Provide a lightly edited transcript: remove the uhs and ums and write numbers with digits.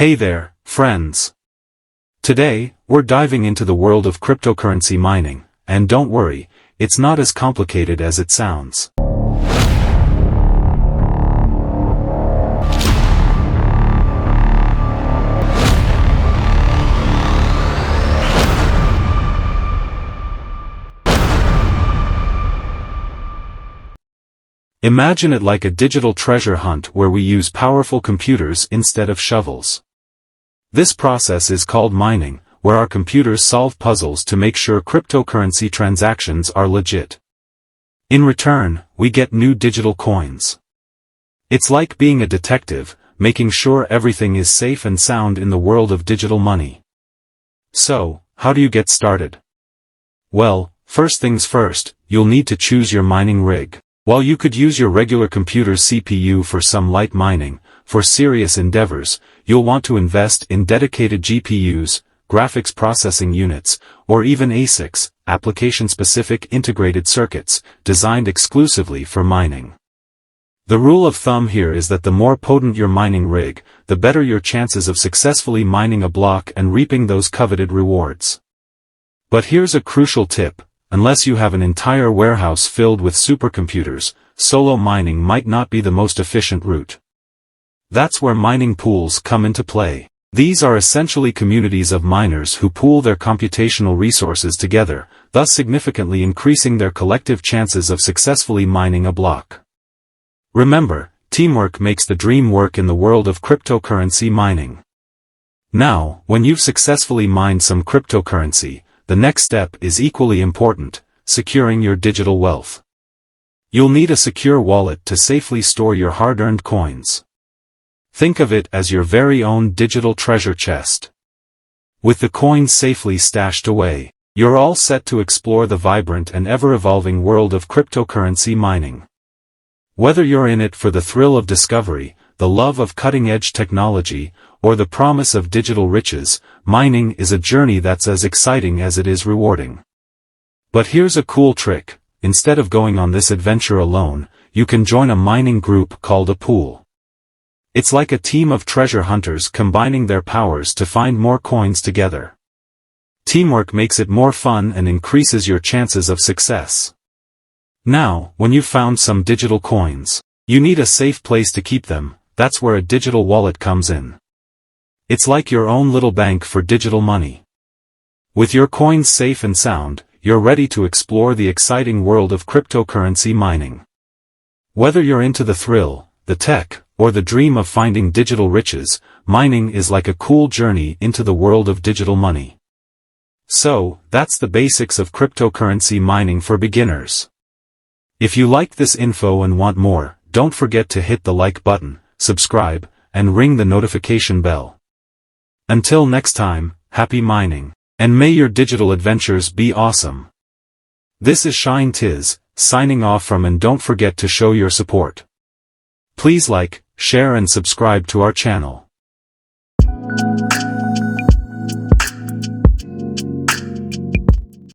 Hey there, friends. Today, we're diving into the world of cryptocurrency mining, and don't worry, it's not as complicated as it sounds. Imagine it like a digital treasure hunt where we use powerful computers instead of shovels. This process is called mining, where our computers solve puzzles to make sure cryptocurrency transactions are legit. In return, we get new digital coins. It's like being a detective, making sure everything is safe and sound in the world of digital money. So, how do you get started? Well, first things first, you'll need to choose your mining rig. While you could use your regular computer's CPU for some light mining, for serious endeavors, you'll want to invest in dedicated GPUs, graphics processing units, or even ASICs, application-specific integrated circuits, designed exclusively for mining. The rule of thumb here is that the more potent your mining rig, the better your chances of successfully mining a block and reaping those coveted rewards. But here's a crucial tip. Unless you have an entire warehouse filled with supercomputers, solo mining might not be the most efficient route. That's where mining pools come into play. These are essentially communities of miners who pool their computational resources together, thus significantly increasing their collective chances of successfully mining a block. Remember, teamwork makes the dream work in the world of cryptocurrency mining. Now, when you've successfully mined some cryptocurrency, the next step is equally important, securing your digital wealth. You'll need a secure wallet to safely store your hard-earned coins. Think of it as your very own digital treasure chest. With the coins safely stashed away, you're all set to explore the vibrant and ever-evolving world of cryptocurrency mining. Whether you're in it for the thrill of discovery, the love of cutting-edge technology, or the promise of digital riches, mining is a journey that's as exciting as it is rewarding. But here's a cool trick: instead of going on this adventure alone, you can join a mining group called a pool. It's like a team of treasure hunters combining their powers to find more coins together. Teamwork makes it more fun and increases your chances of success. Now, when you've found some digital coins, you need a safe place to keep them. That's where a digital wallet comes in. It's like your own little bank for digital money. With your coins safe and sound, you're ready to explore the exciting world of cryptocurrency mining. Whether you're into the thrill, the tech, or the dream of finding digital riches, mining is like a cool journey into the world of digital money. So, that's the basics of cryptocurrency mining for beginners. If you liked this info and want more, don't forget to hit the like button, subscribe, and ring the notification bell. Until next time, happy mining, and may your digital adventures be awesome. This is shinetis, signing off from, and don't forget to show your support. Please like, share and subscribe to our channel.